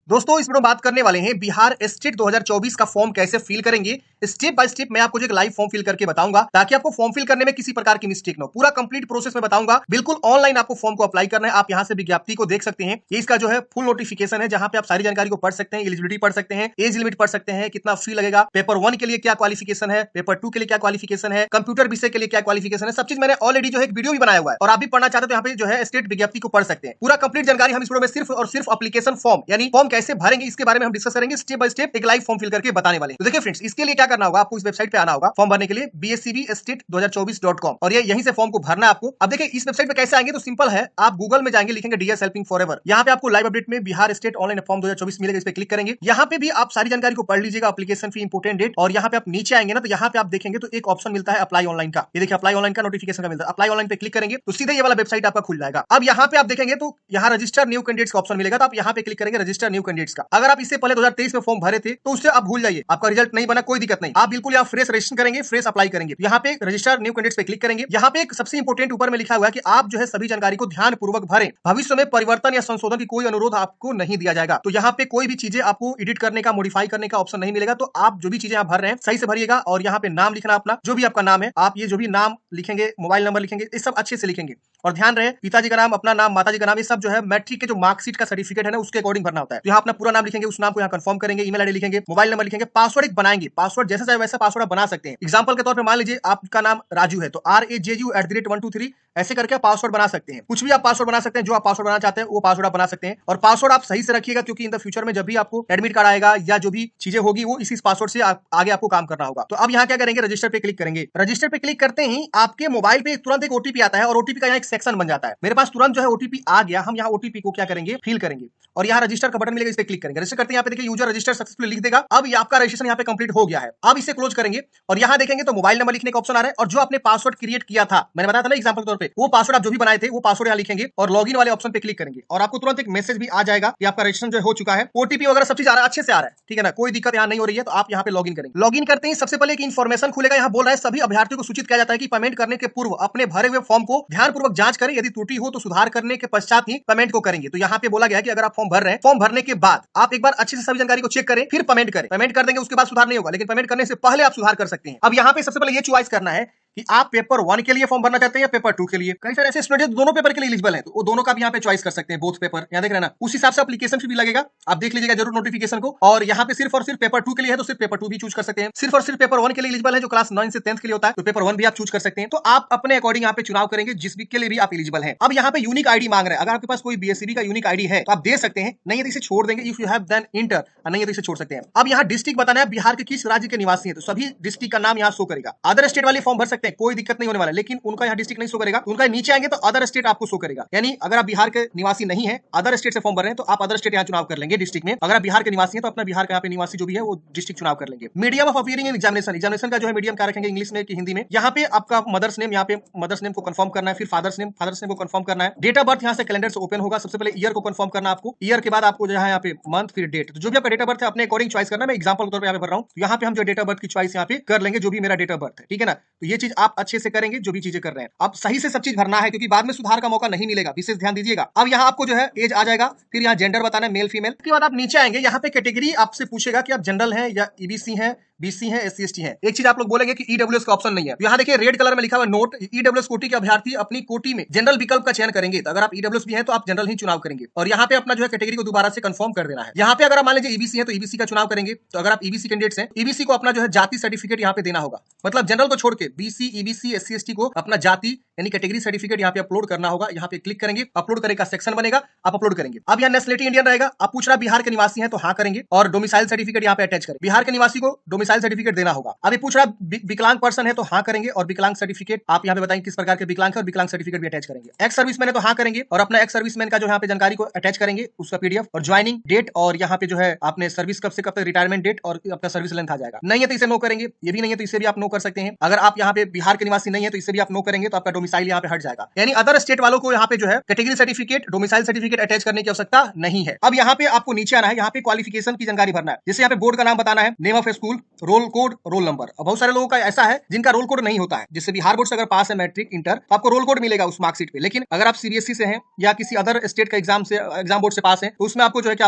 दोस्तों इस वीडियो में बात करने वाले हैं बिहार स्टेट 2024 का फॉर्म कैसे फिल करेंगे। स्टेप बाय स्टेप मैं आपको जो एक लाइव फॉर्म फिल करके बताऊंगा ताकि आपको फॉर्म फिल करने में किसी प्रकार की मिस्टेक ना हो। पूरा कंप्लीट प्रोसेस में बताऊंगा। बिल्कुल ऑनलाइन आपको फॉर्म को अप्लाई करना है। आप यहाँ से विज्ञप्ति को देख सकते हैं। ये इसका जो है फुल नोटिफिकेशन है जहां पे आप सारी जानकारी को पढ़ सकते हैं। एलिजिबिलिटी पढ़ सकते हैं, एज लिमिट पढ़ सकते हैं, कितना फी लगेगा, पेपर 1 के लिए क्या क्वालिफिकेशन है, पेपर 2 के लिए क्या क्वालिफिकेशन है, कंप्यूटर विषय के लिए क्या क्वालिफिकेशन है। सब चीज मैंने ऑलरेडी जो है एक वीडियो भी बनाया हुआ है और आप भी पढ़ना चाहते हो तो यहाँ पे जो है स्टेट विज्ञप्ति को पढ़ सकते हैं। पूरा कंप्लीट जानकारी हम इस वीडियो में सिर्फ और सिर्फ एप्लीकेशन फॉर्म यानी फॉर्म कैसे भरेंगे इसके बारे में हम डिस्कस करेंगे। स्टेप बाय स्टेप एक लाइव फॉर्म फिल करके बताने वाले हैं। तो देखिए फ्रेंड्स, इसके लिए क्या करना होगा, आपको इस वेबसाइट पे आना होगा फॉर्म भरने के लिए bscbstate2024.com और ये यहीं से फॉर्म को भरना है आपको। अब देखिए इस वेबसाइट पे कैसे आएंगे, तो सिंपल है, आप गूगल में जाएंगे, लिखेंगे डीएस हेल्पिंग फॉरएवर। यहाँ पे आपको लाइव अपडेट में बिहार स्टेट ऑनलाइन फॉर्म 2024 मिलेगा, इस पे क्लिक करेंगे। यहाँ पे भी आप सारी जानकारी को पढ़ लीजिएगा, एप्लीकेशन फी, इंपोर्टेंट डेट। और यहाँ पे आप नीचे आएंगे ना, तो यहाँ पे आप देखेंगे तो एक ऑप्शन मिलता है अप्लाई ऑनलाइन का। ये देखिए अप्लाई ऑनलाइन का नोटिफिकेशन का मिलता है। अप्लाई ऑनलाइन पे क्लिक करेंगे तो सीधे ये वाला वेबसाइट आपका खुल जाएगा। अब यहाँ पे आप देखेंगे तो यहाँ रजिस्टर न्यू कैंडिडेट्स का ऑप्शन मिलेगा, तो आप यहाँ पे क्लिक करेंगे रजिस्टर न्यू कैंडिडेट्स का। अगर आप इससे पहले 2023 में फॉर्म भरे थे तो उससे आप भूल जाइए, आपका रिजल्ट नहीं बना, कोई दिक्कत नहीं। आप बिल्कुल यहाँ फ्रेश रजिस्ट्रेशन करेंगे, फ्रेश अप्लाई करेंगे। यहाँ पे रजिस्टर न्यू कैंडिडेट्स पे क्लिक करेंगे। यहाँ पे एक सबसे इंपोर्टेंट ऊपर में लिखा हुआ है कि आप जो है सभी जानकारी को ध्यान पूर्वक भरें। भविष्य में परिवर्तन या संशोधन की कोई अनुरोध आपको नहीं दिया जाएगा। तो यहाँ पे कोई भी चीजें आपको एडिट करने का, मॉडिफाई करने का ऑप्शन नहीं मिलेगा। तो आप जो भी चीजें आप भर रहे हैं सही से भरिएगा। और यहाँ पे नाम लिखना अपना, जो भी आपका नाम है, आप ये जो भी नाम लिखेंगे, मोबाइल नंबर लिखेंगे, ये सब अच्छे से लिखेंगे। और ध्यान रहे पिताजी का नाम, अपना नाम, माताजी का नाम, ये सब जो है मैट्रिक के जो मार्कशीट का सर्टिफिकेट है ना उसके अकॉर्डिंग भरना होता है। तो यहाँ अपना पूरा नाम लिखेंगे, उस नाम को यहाँ कंफर्म करेंगे, ईमेल आईडी लिखेंगे, मोबाइल नंबर लिखेंगे, पासवर्ड एक बनाएंगे। पासवर्ड जैसा चाहे वैसा पासवर्ड आप बना सकते हैं। एग्जांपल के तौर पे मान लीजिए आपका नाम राजू है तो RAJU@123 ऐसे करके आप पासवर्ड बना सकते हैं। कुछ भी आप पासवर्ड बना सकते हैं, जो आप पासवर्ड बनाना चाहते हैं वो पासवर्ड आप बना सकते हैं। और पासवर्ड आप सही से रखिएगा, क्योंकि इन द फ्यूचर में जब भी आपको एडमिट कार्ड आएगा या जो भी चीजें होगी वो इसी पासवर्ड से आगे आपको काम करना होगा। तो अब यहाँ क्या करेंगे, रजिस्टर पे क्लिक करेंगे। रजिस्टर पे क्लिक करते ही आपके मोबाइल पे तुरंत एक ओटीपी आता है और ओटीपी का यहाँ एक सेक्शन बन जाता है। मेरे पास तुरंत जो है ओटीपी आ गया। हम यहाँ ओटीपी को क्या करेंगे, फिल करेंगे और यहाँ रजिस्टर का बटन मिलेगा, इस पे क्लिक करेंगे। रजिस्टर करते हैं, यहाँ पे देखिए यूजर रजिस्टर सक्सेसफुली लिख देगा। अब ये आपका रजिस्ट्रेशन यहाँ पे कंप्लीट हो गया है। अब इसे क्लोज करेंगे और यहाँ देखेंगे तो मोबाइल नंबर लिखने का ऑप्शन आ रहा है और जो आपने पासवर्ड क्रिएट किया था, मैंने बताया था ना एग्जांपल के तौर पे, वो पासवर्ड आप जो भी बनाए थे वो पासवर्ड यहाँ लिखेंगे और लॉगिन वाले ऑप्शन पे क्लिक करेंगे और आपको तुरंत एक मैसेज भी आ जाएगा कि आपका रजिस्ट्रेशन जो हो चुका है। ओटीपी वगैरह सब चीज आ रहा है, अच्छे से आ रहा है, ठीक है ना, कोई दिक्कत यहाँ नहीं हो रही है। तो आप यहाँ पे लॉगिन करेंगे। लॉगिन करते ही सबसे पहले एक इन्फॉर्मेशन खुलेगा। यहाँ बोल रहा है सभी अभ्यर्थियों को सूचित किया जाता है कि पेमेंट करने के पूर्व अपने भरे हुए फॉर्म को ध्यानपूर्वक जांच करें। यदि त्रुटि हो तो सुधार करने के पश्चात ही पेमेंट को करेंगे। तो यहाँ पे बोला गया है कि अगर आप फॉर्म भर रहे हैं, फॉर्म भरने के बाद आप एक बार अच्छे से सभी जानकारी को चेक करें, फिर पेमेंट करें। पेमेंट कर देंगे उसके बाद सुधार नहीं होगा, लेकिन पेमेंट करने से पहले आप सुधार कर सकते हैं। अब यहाँ पे सबसे पहले ये चॉइस करना है कि आप पेपर 1 के लिए फॉर्म भरना चाहते हैं या पेपर 2 के लिए। कई सारे ऐसे स्टूडेंट दोनों पेपर के लिए एलिजिबल हैं, तो वो दोनों का भी यहाँ पे चॉइस कर सकते हैं, बोथ पेपर। यहाँ देख रहे हैं ना, उस हिसाब से एप्लीकेशन फी भी लगेगा, आप देख लीजिएगा जरूर नोटिफिकेशन को। और यहाँ पे सिर्फ और सिर्फ पेपर 2 के लिए है तो सिर्फ पेपर 2 भी चूज कर सकते हैं। सिर्फ और सिर्फ पेपर 1 के लिए एलिजिबल है जो क्लास 9 से 10th के लिए होता है, तो पेपर 1 भी आप चूज कर सकते हैं। तो आप अपने अकॉर्डिंग यहाँ पे चुनाव करेंगे जिस भी के लिए भी आप एलिजिबल हैं। अब यहाँ पे यूनिक आईडी मांग रहे हैं। अगर आपके पास कोई बीएससीबी का यूनिक आईडी है तो आप दे सकते हैं, नहीं है तो इसे छोड़ देंगे। If you have then enter, नहीं है तो इसे छोड़ सकते हैं। अब यहाँ डिस्ट्रिक्ट बताना है, बिहार के किस राज्य के निवासी है, तो सभी डिस्ट्रिक्ट का नाम यहाँ शो करेगा। अदर स्टेट वाले फॉर्म भर सकते हैं, कोई दिक्कत नहीं होने वाला, लेकिन उनका यहाँ डिस्ट्रिक्ट नहीं शो करेगा। उनका नीचे आएंगे तो अदर स्टेट आपको शो करेगा। यानी अगर आप बिहार के निवासी नहीं है, अदर स्टेट से फॉर्म भर रहे हैं, तो आप अदर स्टेट यहाँ चुनाव कर लेंगे डिस्ट्रिक्ट में। अगर आप बिहार के निवासी हैं तो अपना बिहार का यहाँ पे निवासी जो भी है वो डिस्ट्रिक्ट चुनाव कर लेंगे। Medium of appearing in examination, examination का जो है मीडियम क्या रखेंगे, इंग्लिश में कि हिंदी में। यहाँ पे आपका मदर्स नेम, यहाँ पे मदर्स नेम को कंफर्म करना है, फिर फादर्स नेम को कंफर्म करना है। डेट ऑफ बर्थ यहाँ से कैलेंडर से ओपन होगा। सबसे पहले ईयर को कंफर्म करना आपको, ईयर के बाद आपको जो है यहाँ पे मंथ, फिर डेट। तो जो भी आपका डेट ऑफ बर्थ है अपने अकॉर्डिंग चॉइस करना। मैं एग्जांपल के तौर पे यहाँ पे भर रहा हूँ, यहाँ पे हम जो डेट ऑफ बर्थ की चॉइस यहाँ पे कर लेंगे, जो भी मेरा डेट ऑफ बर्थ है, ठीक है ना। तो ये चीज आप अच्छे से करेंगे, जो भी चीजें कर रहे हैं आप सही से सब चीज भरना है, क्योंकि बाद में सुधार का मौका नहीं मिलेगा, विशेष ध्यान दीजिएगा। अब यहाँ आपको जो है एज आ जाएगा, फिर यहाँ जेंडर बताना है, मेल फीमेल। उसके बाद आप नीचे आएंगे, यहाँ पे कैटेगरी आपसे पूछेगा कि आप जनरल हैं या ईबीसी हैं, बीसी है, SC ST है। एक चीज आप लोग बोलेंगे कि ईडब्ल्यूएस का ऑप्शन नहीं है। यहाँ देखिए रेड कलर में लिखा हुआ नोट, ईडब्ल्यूएस कोटि के अभ्यर्थी अपनी कोटि में जनरल विकल्प का चयन करेंगे। तो अगर आप ईडब्ल्यूएस भी हैं तो आप जनरल ही चुनाव करेंगे और यहाँ पे अपना जो है कैटेगरी को दोबारा से कंफर्म कर देना है। यहाँ पे अगर आप मान लीजिए ईबीसी है तो ईबीसी का चुनाव करेंगे। तो अगर आप ईबीसी कैंडिडेट्स हैं, ईबीसी को अपना जो है जाति सर्टिफिकेट यहाँ पे देना होगा। मतलब जनरल को छोड़ के बीसी, ईबीसी, SC ST को अपना जाति यानी कैटेगरी सर्टिफिकेट यहाँ पे अपलोड करना होगा। यहाँ पे क्लिक करेंगे, अपलोड करेगा सेक्शन बनेगा, आप अपलोड करेंगे। अब यहाँ नेशनलिटी इंडियन रहेगा। आप पूछ रहा बिहार के निवासी हैं तो हाँ करेंगे और डोमिसाइल सर्टिफिकेट यहाँ पे अटैच करें। बिहार के निवासी को डोमिसाइल सर्टिफिकेट देना होगा। अभी पूछ रहा विकलांग पर्सन है तो हाँ करेंगे और विकलांग सर्टिफिकेट आप यहाँ पे बताएंगे किस प्रकार के विकलांग है और विकलांग सर्टिफिकेट भी अटैच करेंगे। एक्स सर्विसमैन है तो हाँ करेंगे और अपना एक्स सर्विसमैन का जो यहाँ पे जानकारी को अटैच करेंगे, उसका PDF और ज्वाइनिंग डेट और यहाँ पे जो है आपने सर्विस कब से कब तक, रिटायरमेंट डेट और अपना सर्विस लेंथ आ जाएगा। नहीं है तो इसे नो करेंगे, ये भी नहीं है तो इसे भी आप नो कर सकते हैं। अगर आप यहाँ पे बिहार के निवासी नहीं है तो इसे भी आप नो करेंगे, तो आपका डोमिसाइल यहाँ पे हट जाएगा। यानी अदर स्टेट वालों को यहाँ पे जो है category certificate, domicile certificate attach करने की आवश्यकता नहीं है। अब यहाँ पे आपको नीचे आना है, यहाँ पे क्वालिफिकेशन की जानकारी भरना है। जैसे यहाँ पे बोर्ड का नाम बताना है, name of school, roll code, roll number. अब बहुत सारे लोगों का ऐसा है जिनका रोल कोड नहीं होता है, जिससे बिहार बोर्ड से अगर पास है मैट्रिक इंटर तो आपको रोल कोड मिलेगा उस मार्कशीट पे। लेकिन अगर आप सीबीएसई से हैं या किसी अदर स्टेट का एग्जाम बोर्ड से पास है तो उसमें आपको जो है क्या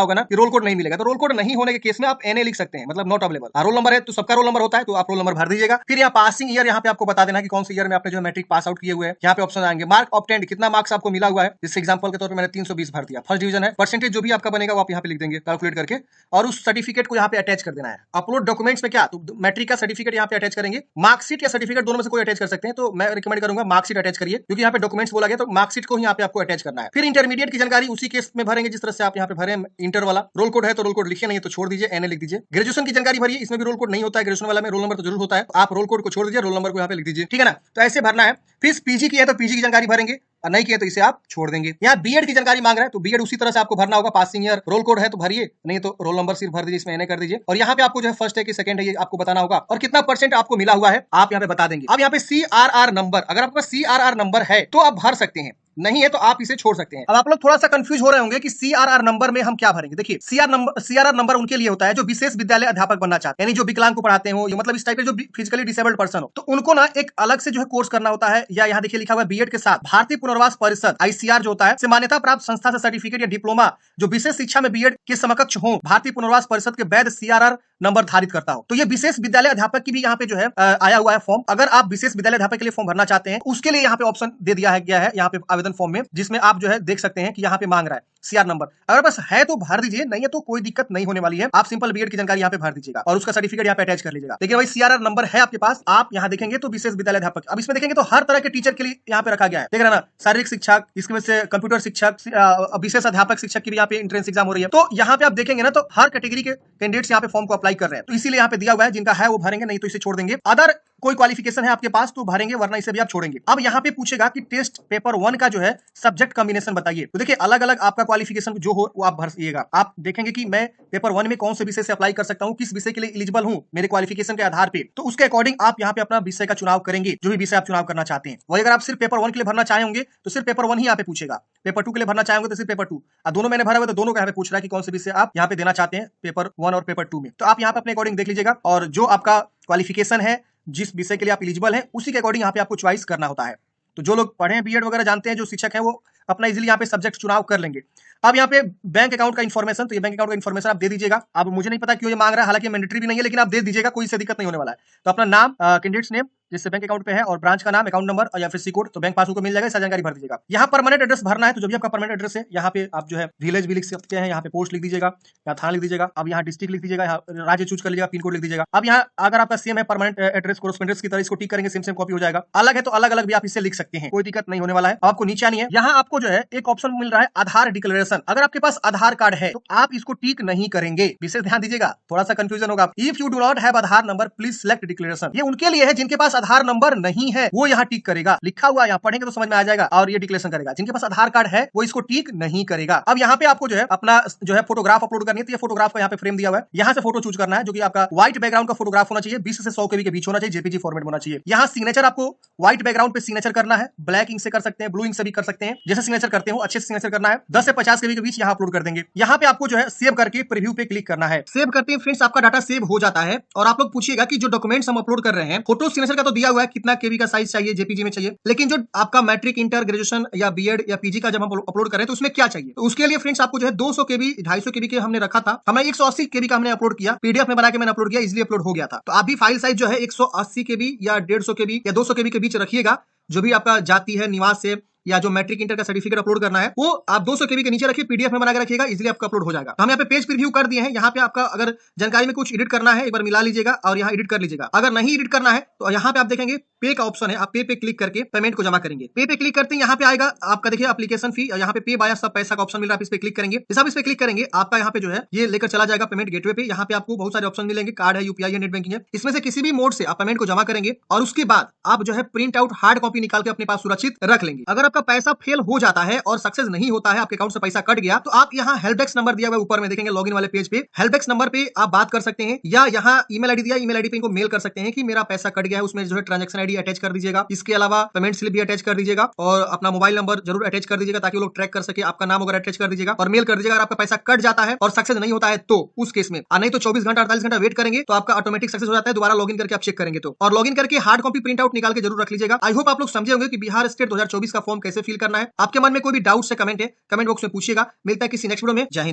होगा ना कि रोल कोड नहीं मिलेगा। तो रोल कोड नहीं होने के केस में आप एनए लिख सकते हैं, मतलब नॉट अवेलेबल। रोल नंबर है तो सबका रोल नंबर होता है, तो आप रोल नंबर भर दीजिएगा। फिर यहाँ पासिंग ईयर यहाँ पे आपको बता देना कि कौन से ईयर में आपने जो मैट्रिक पास आउट किए हुए हैं। यहाँ पे ऑप्शन आएंगे मार्क ऑब्टेंड, कितना मार्क्स आपको मिला हुआ है। जैसे एग्जांपल के तौर पे मैंने 320 भर दिया, फर्स्ट डिवीजन है। परसेंटेज जो भी आपका बनेगा वो आप यहाँ पे लिख देंगे कैलकुलेट करके, और उस सर्टिफिकेट को यहाँ पे अटैच कर देना है। अपलोड डॉक्यूमेंट्स में क्या, तो मैट्रिक का सर्टिफिकेट यहाँ पे अटैच करेंगे, मार्कशीट या सर्टिफिकेट दोनों में से कोई अटैच कर सकते हैं। तो मैं रिकमेंड करूंगा मार्कशीट अटैच करिए, क्योंकि यहाँ पे डॉक्यूमेंट्स बोला गया तो मार्कशीट को यहाँ पे आपको अटैच करना है। फिर इंटरमीडिएट की जानकारी उसी केस में भरेंगे जिस तरह से आप यहाँ पे भरे इंटर वाला। रोल कोड है तो रोल कोड लिखिए, नहीं तो छोड़ दीजिए, एनए लिख दीजिए। ग्रेजुएशन की जानकारी भरिए, इसमें भी रोल कोड नहीं होता है, ग्रेजुएशन वाला में रोल नंबर तो जरूर होता है, आप रोल कोड को छोड़ दीजिए, रोल नंबर को यहाँ पे लिख दीजिए, ठीक है ना। तो ऐसे भरना है। फिर पीजी की है तो पीजी की जानकारी भरेंगे, और नहीं किया तो इसे आप छोड़ देंगे। यहाँ बीएड की जानकारी मांग रहा है तो बीएड उसी तरह से आपको भरना होगा, पासिंग ईयर, रोल कोड है तो भरिए, नहीं तो रोल नंबर सिर्फ भर दीजिए, इसमें एनए कर दीजिए। और यहाँ पे आपको जो है फर्स्ट है कि सेकंड है ये आपको बताना होगा, और कितना परसेंट आपको मिला हुआ है आप यहाँ पे बता देंगे। अब यहाँ पे सीआरआर नंबर, अगर आपके पास सीआरआर नंबर है तो आप भर सकते हैं, नहीं है तो आप इसे छोड़ सकते हैं। अब आप लोग थोड़ा सा कंफ्यूज हो रहे होंगे कि सीआरआर नंबर में हम क्या भरेंगे। देखिए सीआरआर नंबर उनके लिए होता है जो विशेष विद्यालय अध्यापक बनना चाहते हैं, यानी जो विकलांग को पढ़ाते हो, मतलब इस टाइप के जो फिजिकली डिसेबल्ड पर्सन हो, तो उनको ना एक अलग से जो है कोर्स करना होता है। या यहाँ देखिए लिखा हुआ है बीएड के साथ भारतीय पुनर्वास परिषद आईसीआर जो होता है से मान्यता प्राप्त संस्था से सर्टिफिकेट या डिप्लोमा जो विशेष शिक्षा में बीएड के समकक्ष हो, भारतीय पुनर्वास परिषद के वैध सीआरआर नंबर धारित करता हो। तो ये विशेष विद्यालय अध्यापक की भी यहाँ पे जो है आया हुआ है फॉर्म। अगर आप विशेष विद्यालय अध्यापक के लिए फॉर्म भरना चाहते हैं उसके लिए यहाँ पे ऑप्शन दे दिया गया है यहाँ पे आवेदन फॉर्म में, जिसमें आप जो है देख सकते हैं कि यहाँ पे मांग रहा है सीआर नंबर। अगर बस है तो भर दीजिए, नहीं है तो कोई दिक्कत नहीं होने वाली है। आप सिंपल बीएड की जानकारी यहाँ पे भर दीजिएगा और उसका सर्टिफिकेट यहाँ पे अटैच कर लीजिएगा। लेकिन भाई सीआरआर नंबर है आपके पास, आप यहाँ देखेंगे तो विशेष विद्यालय अध्यापक, अब इसमें देखेंगे तो हर तरह के टीचर के लिए यहाँ पे रखा गया है। देख रहे ना, शारीरिक शिक्षक, इसकी वजह से कंप्यूटर शिक्षक, विशेष अध्यापक शिक्षक की भी यहाँ पे एंट्रेंस एग्जाम हो रही है। तो यहाँ पे आप देखेंगे ना तो हर कैटेगरी के कैंडिडेट्स यहाँ पे फॉर्म को अप्लाई कर रहे हैं, तो इसीलिए यहाँ पे दिया हुआ है। जिनका है वो भरेंगे, नहीं तो इसे छोड़ देंगे। अदर कोई क्वालिफिकेशन है आपके पास तो भरेंगे, वरना इसे भी आप छोड़ेंगे। अब यहाँ पे पूछेगा कि टेस्ट पेपर 1 का जो है सब्जेक्ट कॉम्बिनेशन बताइए। तो देखिए अलग अलग आपका क्वालिफिकेशन जो हो वो आप भरिएगा। आप देखेंगे कि मैं पेपर 1 में कौन से विषय से अप्लाई कर सकता हूँ, किस विषय के लिए एलिजिबल हूँ मेरे क्वालिफिकेशन के आधार पे, तो उसके अकॉर्डिंग आप यहाँ पे अपना विषय का चुनाव करेंगे, जो भी विषय आप चुनाव करना चाहते हैं। वही अगर आप सिर्फ पेपर 1 के लिए भरना चाहेंगे तो सिर्फ पेपर 1 ही यहाँ पे पूछेगा, पेपर 2 के लिए भरना चाहेंगे तो सिर्फ पेपर 2। दोनों मैंने भरा हुआ तो दोनों का यहाँ पे पूछ रहा है कि कौन से विषय आप यहाँ पे देना चाहते हैं पेपर 1 और पेपर 2 में। तो आप यहाँ पे अपने अकॉर्डिंग देख लीजिएगा, और जो आपका क्वालिफिकेशन है, जिस विषय के लिए आप एलिजिबल हैं, उसी के अकॉर्डिंग यहाँ पे आपको चॉइस करना होता है। तो जो लोग पढ़े हैं बीएड वगैरह जानते हैं, जो शिक्षक है वो अपना इजीली यहाँ पे सब्जेक्ट चुनाव कर लेंगे। अब यहाँ पे बैंक अकाउंट का इन्फॉर्मेशन, तो ये बैंक अकाउंट का इन्फॉर्मेशन आप दे दीजिएगा। अब मुझे नहीं पता क्यों ये मांग रहा है, हालांकि मैंडेटरी भी नहीं है, लेकिन आप दे दीजिएगा, कोई से दिक्कत नहीं होने वाला है। तो अपना नाम, कैंडिडेट्स नेम जिससे बैंक अकाउंट पे है, और ब्रांच का नाम, अकाउंट नंबर और या फिर सी कोड, तो बैंक पासबुक को मिल जाएगा, इसका जानकारी भर दीजिएगा। यहाँ परमानेंट एड्रेस भरना है, तो जो भी आपका परमानेंट एड्रेस है यहाँ पे आप जो है विलेज भी लिख सकते हैं, यहाँ पे पोस्ट लिख दीजिएगा या थाना लिख दीजिएगा। अब यहाँ डिस्ट्रिक्ट लिख दीजिएगा, यहाँ राज्य चूज कर लीजिएगा, पिन कोड लिख दीजिएगा। अब यहाँ अगर आपका सेम है परमानेंट एड्रेस कोरेस्पोंडेंस की तरह, इसको टिक करेंगे, सेम कॉपी हो जाएगा। अलग है तो अलग अलग भी आप इसे लिख सकते हैं, कोई दिक्कत नहीं होने वाला है। आपको नीचे आनी है, यहाँ आपको जो है एक ऑप्शन मिल रहा है आधार डिक्लेरेशन। अगर आपके पास आधार कार्ड है तो आप इसको टिक नहीं करेंगे, विशेष ध्यान दीजिएगा, थोड़ा सा कंफ्यूजन होगा। If you do not have Aadhaar number please select declaration. ये उनके लिए है जिनके पास आधार नंबर नहीं है, वो यहाँ टिक करेगा, लिखा हुआ यहाँ पढ़ेंगे तो समझ में आ जाएगा, और ये डिक्लेरेशन करेगा। जिनके पास आधार कार्ड है वो इसको टिक नहीं करेगा। अब यहाँ पे आपको जो है अपना जो है फोटोग्राफ अपलोड करनी है, तो ये फोटोग्राफ का यहाँ पे फ्रेम दिया हुआ है, यहाँ से फोटो चूज करना है, जो कि आपका व्हाइट बैकग्राउंड का फोटोग्राफ होना चाहिए, 20 से 100 केबी के बीच होना चाहिए, जेपीजी फॉर्मेट होना चाहिए। यहाँ सिग्नेचर आपको व्हाइट बैकग्राउंड पे सिग्नेचर करना है, ब्लैक इंक से कर सकते हैं, ब्लू इंक से भी कर सकते हैं, जैसे सिग्नेचर करते हो अच्छे से सिग्नेचर करना है। 10 से 50 केबी के बीच यहाँ अपलोड कर देंगे। यहाँ पे आपको जो है सेव करके प्रीव्यू पे क्लिक करना है। सेव करते हैं फ्रेंड्स, आपका डाटा सेव हो जाता है। और आप लोग पूछिएगा कि जो डॉक्यूमेंट्स हम अपलोड कर रहे हैं, फोटो सिग्नेचर का तो दिया हुआ है, कितना केबी का साइज चाहिए, जेपीजी में चाहिए, लेकिन जो आपका मैट्रिक, इंटर, ग्रेजुएशन या बीएड या पीजी का जब हम अपलोड करें तो उसमें क्या चाहिए, तो उसके लिए फ्रेंड्स आपको जो है 200 केबी 250 केबी के हमने रखा था, हमने 180 केबी का हमने अपलोड किया, पीडीएफ में बना के मैंने अपलोड किया, इजीली अपलोड हो गया था। तो आप भी फाइल साइज जो है 180 केबी या 150 केबी या 200 केबी के बीच रखिएगा। जो भी आपका जाति है, निवास है, या जो मैट्रिक इंटर का सर्टिफिकेट अपलोड करना है वो आप 200 केबी के नीचे रखिए, पीडीएफ में बना के रखिएगा, इजीली आपका अपलोड हो जाएगा। हम यहाँ पे पेज प्रीव्यू कर दिए हैं। यहाँ पे आपका अगर जानकारी में कुछ एडिट करना है एक बार मिला लीजिएगा और यहाँ एडिट कर लीजिएगा। अगर नहीं एडिट करना है तो यहाँ पे आप देखेंगे पे का ऑप्शन है, आप पे पे क्लिक करके पेमेंट को जमा करेंगे। पे पे क्लिक करते हैं, यहाँ पे आएगा आपका देखिए एप्लीकेशन फी, यहाँ पे पे बाय सब पैसा का ऑप्शन मिल रहा है, आप इस पे क्लिक करेंगे। जैसे आप इस पे क्लिक करेंगे आपका यहाँ पे जो है ये लेकर चला जाएगा पेमेंट गेटवे पे। यहाँ पे आपको बहुत सारे ऑप्शन मिलेंगे, कार्ड है, यूपीआई है, नेट बैंकिंग है, इसमें से किसी भी मोड से आप पेमेंट को जमा करेंगे और उसके बाद आप जो है प्रिंट आउट हार्ड कॉपी निकाल के अपने पास सुरक्षित रख लेंगे। अगर आप आपका पैसा फेल हो जाता है और सक्सेस नहीं होता है, आपके अकाउंट से पैसा कट गया, तो आप यहाँ हेल्प डेस्क नंबर दिया हुआ ऊपर में देखेंगे लॉगिन वाले पेज पे, हेल्प डेस्क नंबर पे आप बात कर सकते हैं, या यहाँ ईमेल आईडी दिया, ईमेल आईडी पे इनको मेल कर सकते हैं कि मेरा पैसा कट गया है, उसमें जो है ट्रांजैक्शन आईडी अटैच कर दीजिएगा, इसके अलावा पेमेंट स्लिप भी अटैच कर दीजिएगा और अपना मोबाइल नंबर जरूर अटैच कर दीजिएगा ताकि वो लोग ट्रैक कर सके, आपका नाम वगैरह अटैच कर दीजिएगा और मेल कर दीजिएगा। अगर आपका पैसा कट जाता है और सक्सेस नहीं होता है तो उस केस में, नहीं तो 24 घंटा 48 घंटा वेट करेंगे तो आपका ऑटोमेटिक सक्सेस हो जाता है। दोबारा लॉगिन करके आप चेक करेंगे तो, और लॉगिन करके हार्ड कॉपी प्रिंट आउट निकाल के जरूर रख लीजिएगा। आई होप आप लोग समझे होंगे कि बिहार स्टेट 2024 का फॉर्म कैसे फिल करना है। आपके मन में कोई भी डाउट से कमेंट बॉक्स में पूछिएगा। मिलता है किसी नेक्स्ट वीडियो में। जय हिंद।